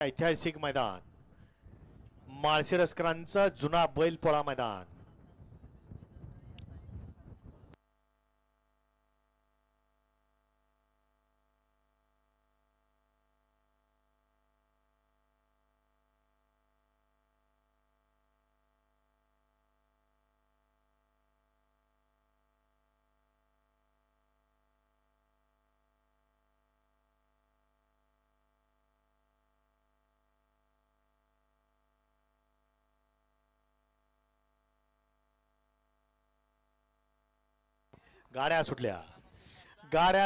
ऐतिहासिक मैदान माळशिरसकरांचा जुना बैलपोळा मैदान। गाड्या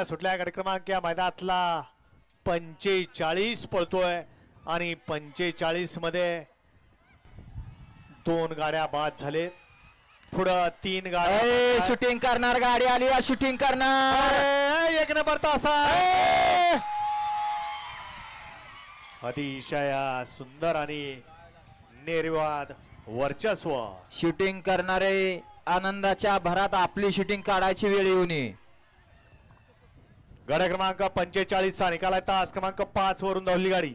सुटल्या गट क्रमांक या मैदानातला 45 पळतोय आणि 45 मध्ये 2 गाड्या बाद झालेत। पुढं 3 गाड्या शूटिंग करणार गाडी आली शूटिंग करणार एक नंबर तासा अतिशय सुंदर आणि निर्वाद वर्चस्व शूटिंग करणारे आनंदाच्या भरात आपली शूटिंग काढायची वेळ येऊ नये। गाड्या क्रमांक 45 चा निकाल आहे। तास क्रमांक 5 वरून धावली गाडी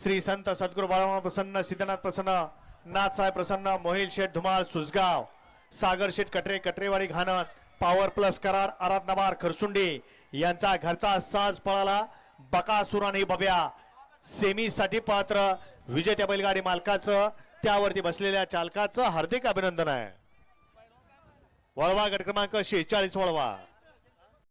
श्री संत सद्गुरू बाळामामा प्रसन्न सिद्धनाथ प्रसन्न नाथसाहेब प्रसन्न मोहिल शेठ धुमाळ सुसगाव सागर शेठ कटरेवाडी घाणत पॉवर प्लस करार आराधनाबार खरसुंडी यांचा घरचा साज पळाला। बकासूर आणि बब्या सेमी साठी पात्र विजेत्या बैलगाडी मालकाचं त्यावरती बसलेल्या चालकाचं हार्दिक अभिनंदन आहे। वळवा गट क्रमांक 46 वळवा।